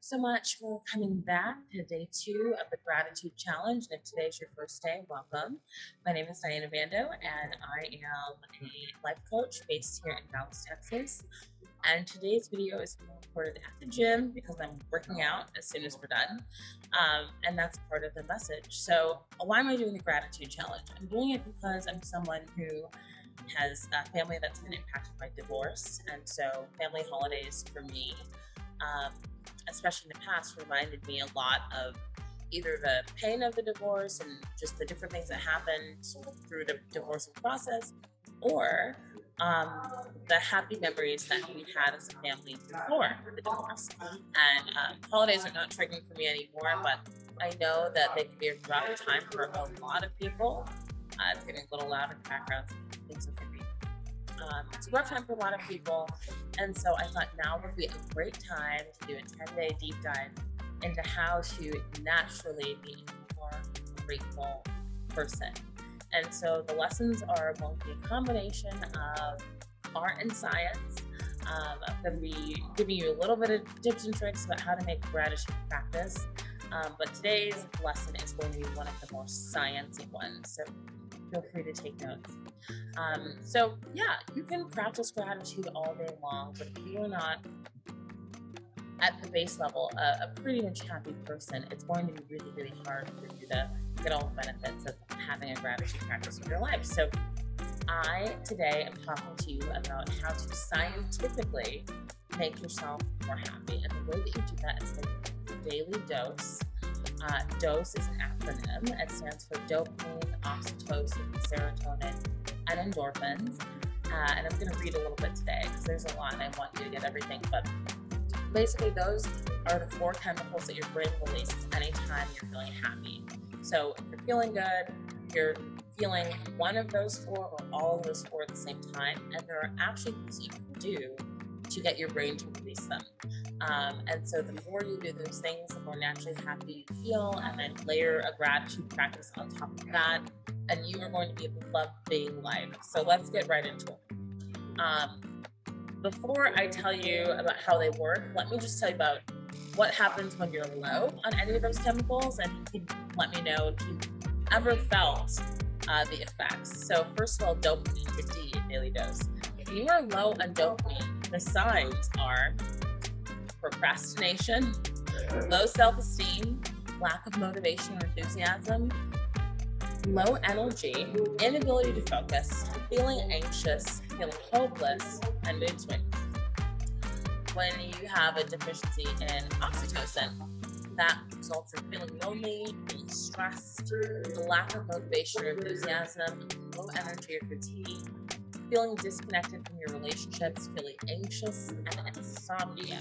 So much for coming back to day two of the Gratitude Challenge. And if today's your first day, welcome. My name is Diana Bando, and I am a life coach based here in Dallas, Texas. And today's video is being recorded at the gym because I'm working out as soon as we're done. And that's part of the message. So, why am I doing the Gratitude Challenge? I'm doing it because I'm someone who has a family that's been impacted by divorce. And so, family holidays for me. Especially in the past, reminded me a lot of either the pain of the divorce and just the different things that happened through the divorcing process, or the happy memories that we had as a family before the divorce. And holidays are not triggering for me anymore, but I know that they can be a rough time for a lot of people. It's getting a little loud in the background, so things are be. It's a rough time for a lot of people, and so I thought now would be a great time to do a 10-day deep dive into how to naturally be a more grateful person. And so the lessons are going to be a combination of art and science. I'm going to be giving you a little bit of tips and tricks about how to make gratitude practice. But today's lesson is going to be one of the more sciencey ones. So feel free to take notes. You can practice gratitude all day long, but if you're not at the base level a pretty much happy person, it's going to be really, really hard for you to get all the benefits of having a gratitude practice in your life. So I today am talking to you about how to scientifically make yourself more happy. And the way that you do that is with daily dose. DOSE is an acronym. It stands for dopamine, oxytocin, serotonin, and endorphins. And I'm going to read a little bit today because there's a lot and I want you to get everything. But basically, those are the four chemicals that your brain releases anytime you're feeling happy. So if you're feeling good, you're feeling one of those four or all of those four at the same time. And there are actually things you can do to get your brain to release them. And so the more you do those things, the more naturally happy you feel, and then layer a gratitude practice on top of that, and you are going to be able to love being life. So let's get right into it. Before I tell you about how they work, let me just tell you about what happens when you're low on any of those chemicals, and you can let me know if you've ever felt the effects. So first of all, dopamine, your D, daily dose. If you are low on dopamine, the signs are procrastination, low self-esteem, lack of motivation or enthusiasm, low energy, inability to focus, feeling anxious, feeling hopeless, and mood swings. When you have a deficiency in oxytocin, that results in feeling lonely, being stressed, a lack of motivation or enthusiasm, low energy or fatigue, feeling disconnected from your relationships, feeling anxious, and insomnia.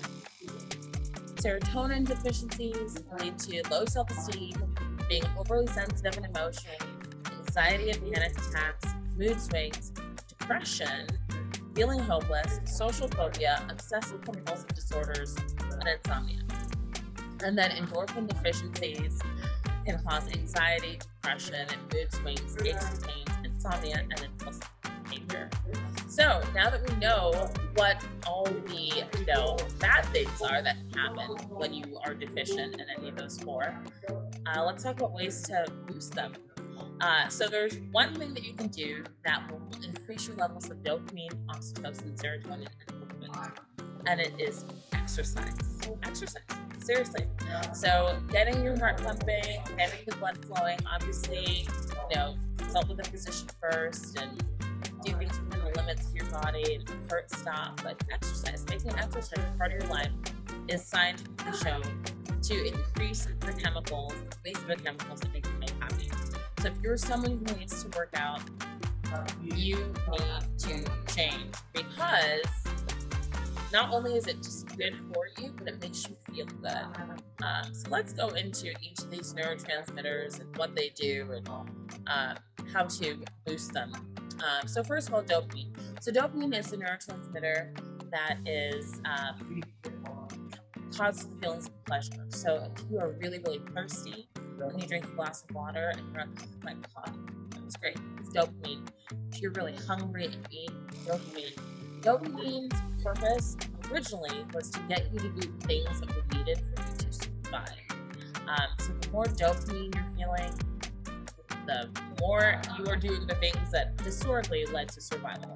Serotonin deficiencies lead to low self-esteem, being overly sensitive and emotional, anxiety and panic attacks, mood swings, depression, feeling hopeless, social phobia, obsessive compulsive disorders, and insomnia. And then endorphin deficiencies can cause anxiety, depression, and mood swings, aches and pains, insomnia, and impulsive behavior. So now that we know what all the bad things are that can happen when you are deficient in any of those four, let's talk about ways to boost them. So there's one thing that you can do that will increase your levels of dopamine, oxytocin, serotonin, and endorphins, and it is exercise. Exercise, seriously. So getting your heart pumping, getting the blood flowing. Obviously, consult with a physician first and do things within the limits of your body and hurt stop. But exercise, making exercise part of your life, is scientifically shown to increase the chemicals, the chemicals that make you feel happy. So if you're someone who needs to work out, you need to change, because not only is it just good for you, but it makes you feel good. So let's go into each of these neurotransmitters and what they do and how to boost them. So first of all, dopamine. So dopamine is a neurotransmitter that is causes the feelings of pleasure. So if you are really, really thirsty, when you drink a glass of water and you're like, oh my God, that's great. It's dopamine. If you're really hungry and eat, dopamine. Dopamine's purpose originally was to get you to do things that were needed for you satisfied. So the more dopamine you're feeling, the more you are doing the things that historically led to survival.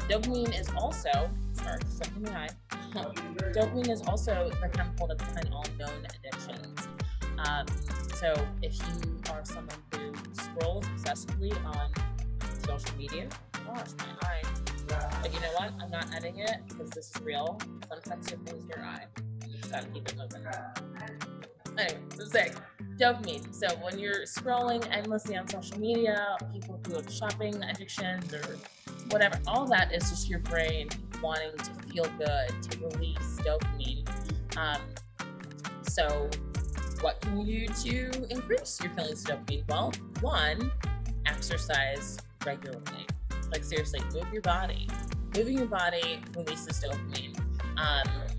Dopamine is also, dopamine is also the chemical that's behind all known addictions. So if you are someone who scrolls excessively on social media, gosh, my eye. But you know what? I'm not editing it because this is real. Sometimes it moves your eye. You just gotta keep it moving. Anyway, let's say dopamine. So when you're scrolling endlessly on social media, people who have shopping addictions or whatever, all that is just your brain wanting to feel good, to release dopamine. So what can you do to increase your feelings of dopamine? Well, one, exercise regularly. Like seriously, move your body. Moving your body releases dopamine.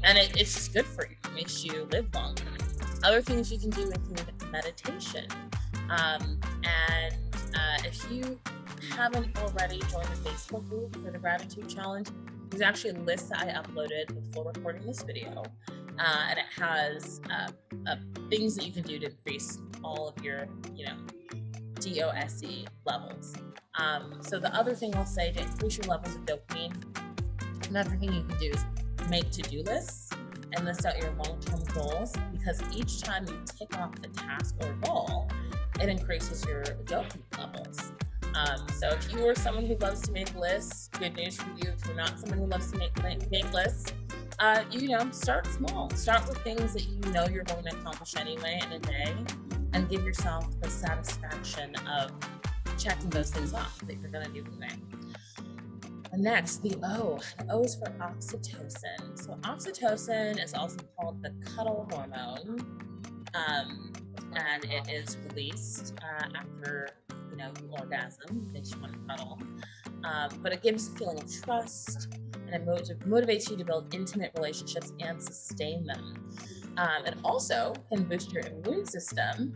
And it's just good for you. It makes you live longer. Other things you can do include meditation. If you haven't already joined the Facebook group for the Gratitude Challenge, there's actually a list that I uploaded before recording this video. And it has things that you can do to increase all of your, DOSE levels. So the other thing I'll say to increase your levels of dopamine, another thing you can do is make to-do lists and list out your long-term goals, because each time you tick off a task or goal, it increases your dopamine levels. So if you are someone who loves to make lists, good news for you. If you're not someone who loves to make lists, start small. Start with things that you know you're going to accomplish anyway in a day, and give yourself the satisfaction of checking those things off that you're going to do today. And next, the O. The O is for oxytocin. So oxytocin is also called the cuddle hormone, and it is released after you orgasm. It makes you want to cuddle, but it gives a feeling of trust, and it motivates you to build intimate relationships and sustain them. It also can boost your immune system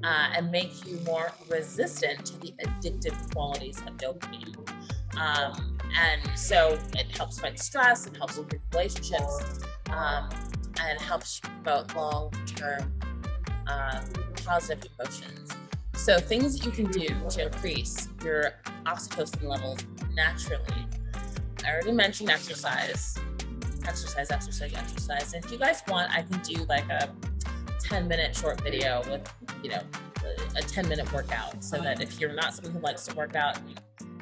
and make you more resistant to the addictive qualities of dopamine. And so it helps fight stress, it helps improve relationships, and it helps promote long-term positive emotions. So things that you can do to increase your oxytocin levels naturally. I already mentioned exercise. And if you guys want, I can do like a 10-minute short video with, a 10-minute workout, so that if you're not someone who likes to work out, and you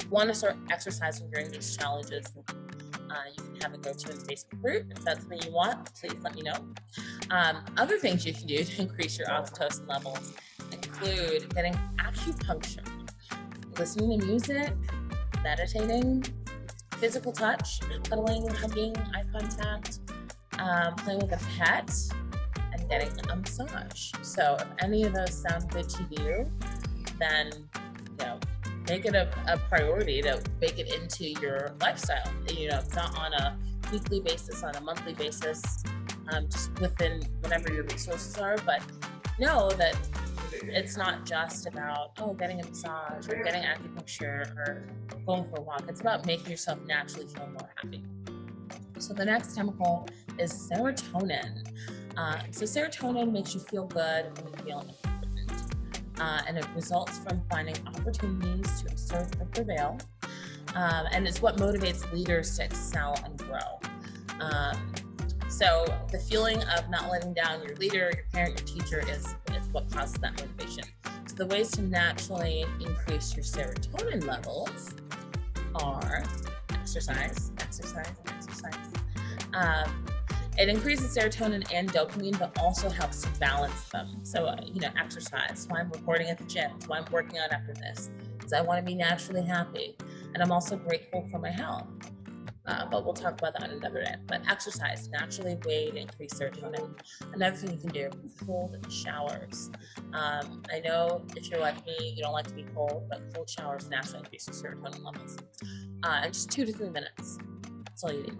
want to start exercising during these challenges, you can have a go-to in the Facebook group. If that's something you want, please let me know. Other things you can do to increase your oxytocin levels include getting acupuncture, listening to music, meditating, physical touch, cuddling, hugging, eye contact, playing with a pet, and getting a massage. So if any of those sound good to you, then make it a priority to make it into your lifestyle. Not on a weekly basis, on a monthly basis, just within whatever your resources are. But know that it's not just about getting a massage or getting acupuncture or going for a walk. It's about making yourself naturally feel more happy. So the next chemical is serotonin. So serotonin makes you feel good and you feel important. And it results from finding opportunities to assert or prevail. And it's what motivates leaders to excel and grow. So the feeling of not letting down your leader, your parent, your teacher is what causes that motivation. So the ways to naturally increase your serotonin levels are exercise. It increases serotonin and dopamine, but also helps to balance them. So, exercise. Why I'm recording at the gym. Why I'm working out after this. Because I want to be naturally happy. And I'm also grateful for my health. But we'll talk about that another day. But exercise, naturally way to increase serotonin. Another thing you can do, cold showers. I know if you're like me, you don't like to be cold, but cold showers naturally increase your serotonin levels. And just 2 to 3 minutes. That's all you need.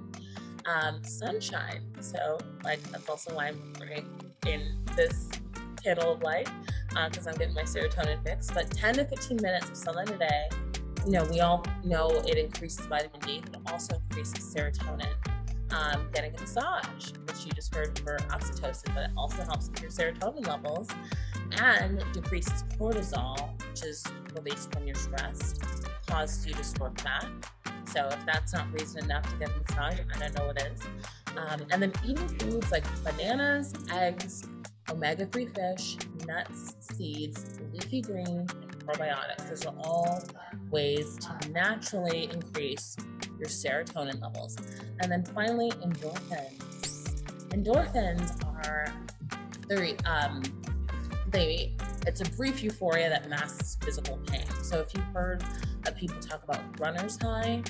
Sunshine. So, that's also why I'm recording in this candle of light, because I'm getting my serotonin fix. But 10 to 15 minutes of sunlight a day. We all know it increases vitamin D, but it also increases serotonin. getting a massage, which you just heard for oxytocin, but it also helps with your serotonin levels and decreases cortisol, which is released when you're stressed, causes you to store fat. So if that's not reason enough to get a massage, I don't know what is. And then eating foods like bananas, eggs, omega-3 fish, nuts, seeds, leafy greens, and probiotics. Those are all ways to naturally increase your serotonin levels. And then finally, endorphins. Endorphins are it's a brief euphoria that masks physical pain. So if you've heard of people talk about runner's high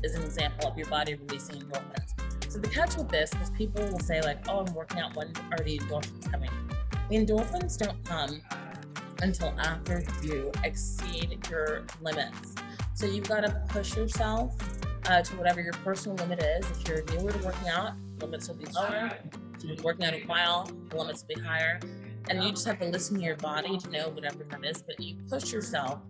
is an example of your body releasing endorphins. So the catch with this is people will say like, oh, I'm working out, when are the endorphins coming? The endorphins don't come until after you exceed your limits. So you've got to push yourself to whatever your personal limit is. If you're newer to working out, limits will be lower. If you've been working out a while, the limits will be higher. And you just have to listen to your body to know whatever that is. But you push yourself,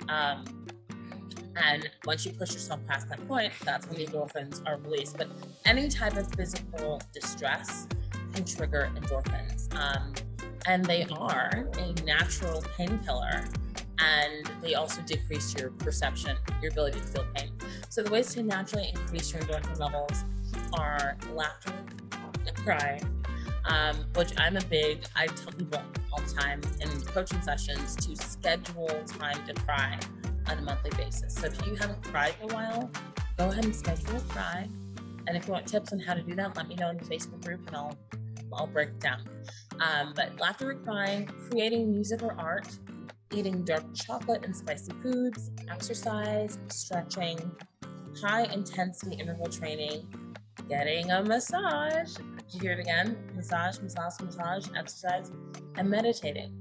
and once you push yourself past that point, that's when the endorphins are released. But any type of physical distress can trigger endorphins. And they are a natural painkiller, and they also decrease your perception, your ability to feel pain. So the ways to naturally increase your endorphin levels are laughter and crying, which I tell people all the time in coaching sessions to schedule time to cry on a monthly basis. So if you haven't cried in a while, go ahead and schedule a cry. And if you want tips on how to do that, let me know in the Facebook group and I'll break it down. But laughter and crying, creating music or art, eating dark chocolate and spicy foods, exercise, stretching, high intensity interval training, getting a massage. Did you hear it again? Massage, exercise, and meditating.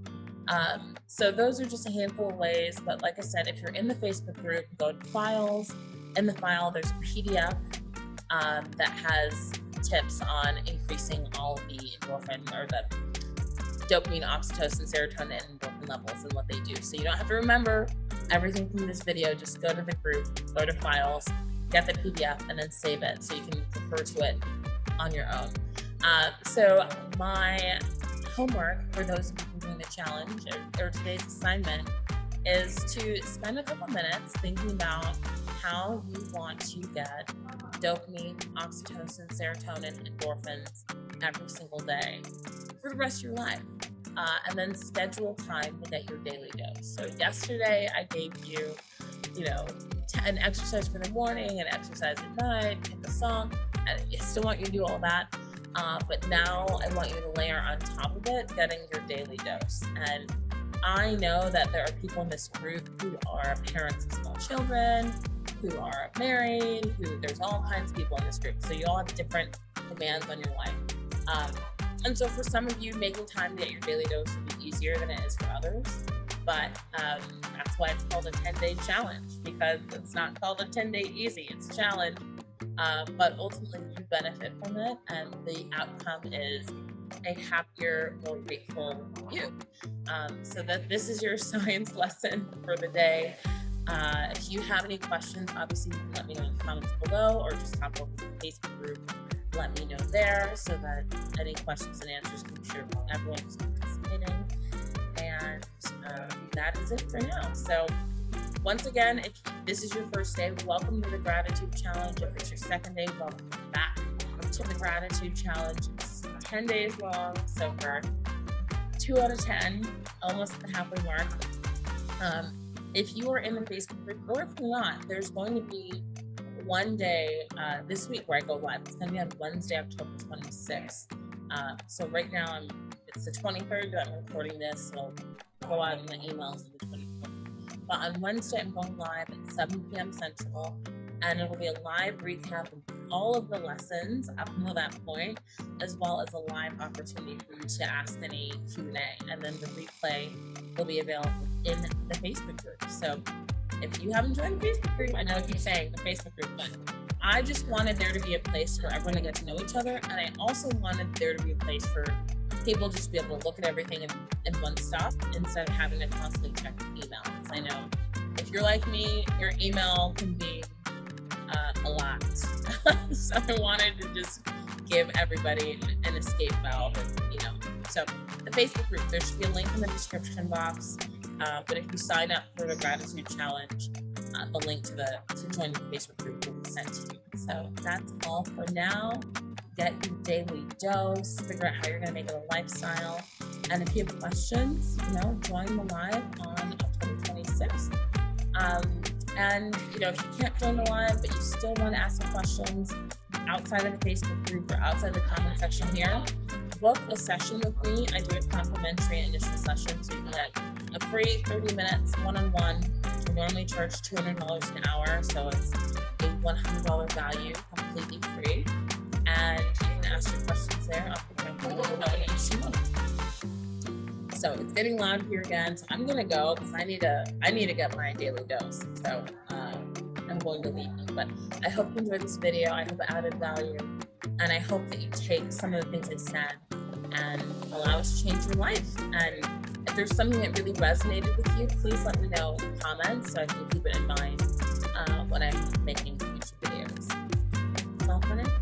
So those are just a handful of ways. But like I said, if you're in the Facebook group, go to files. In the file, there's a PDF that has tips on increasing all of the endorphin or the dopamine, oxytocin, serotonin, and endorphin levels and what they do. So you don't have to remember everything from this video. Just go to the group, go to files, get the PDF, and then save it so you can refer to it on your own. So my homework for those of you doing the challenge or today's assignment is to spend a couple minutes thinking about how you want to get dopamine, oxytocin, serotonin, endorphins every single day for the rest of your life. And then schedule time to get your daily dose. So yesterday I gave you, an exercise for the morning, an exercise at night, pick a song. I still want you to do all that. But now I want you to layer on top of it, getting your daily dose. And I know that there are people in this group who are parents of small children, who are married, there's all kinds of people in this group. So you all have different demands on your life. And so for some of you, making time to get your daily dose will be easier than it is for others. But that's why it's called a 10-day challenge, because it's not called a 10-day easy, it's a challenge. But ultimately you benefit from it, and the outcome is a happier, more grateful you. So that this is your science lesson for the day. If you have any questions, obviously you can let me know in the comments below, or just hop over to the Facebook group. Let me know there so that any questions and answers can be shared with everyone who's participating. And that is it for now. So once again, if this is your first day, welcome to the Gratitude Challenge. If it's your second day, welcome back to the Gratitude Challenge. It's 10 days long, so we're 2 out of 10, almost at the halfway mark. If you are in the Facebook group, or if you're not, there's going to be one day this week where I go live. It's going to be on Wednesday, October 26th. So right now it's the 23rd that I'm recording this. It'll go out in the emails on the 24th. But on Wednesday, I'm going live at 7 p.m. Central, and it'll be a live recap of all of the lessons up until that point, as well as a live opportunity for you to ask any Q&A. And then the replay will be available in the Facebook group. So if you haven't joined the Facebook group, I know I keep saying the Facebook group, but I just wanted there to be a place for everyone to get to know each other. And I also wanted there to be a place for people just to be able to look at everything in one stop instead of having to constantly check email. Because I know if you're like me, your email can be a lot. So I wanted to just give everybody an escape valve, So the Facebook group, there should be a link in the description box. But if you sign up for the gratitude challenge, the link to join the Facebook group will be sent to you. So that's all for now. Get your daily dose, figure out how you're going to make it a lifestyle. And if you have questions, join the live on October 26th. And if you can't join the live, but you still want to ask some questions outside of the Facebook group or outside the comment section here, book a session with me. I do a complimentary initial session, so you can get a free 30 minutes one-on-one. I normally charge $200 an hour, so it's a $100 value, completely free. And you can ask your questions there. I'll put my phone in each month. So it's getting loud here again, so I'm gonna go because I need to get my daily dose. So I'm going to leave you. But I hope you enjoyed this video. I hope it added value, and I hope that you take some of the things I said and allow it to change your life. And if there's something that really resonated with you, please let me know in the comments so I can keep it in mind when I'm making future videos. That's all for now.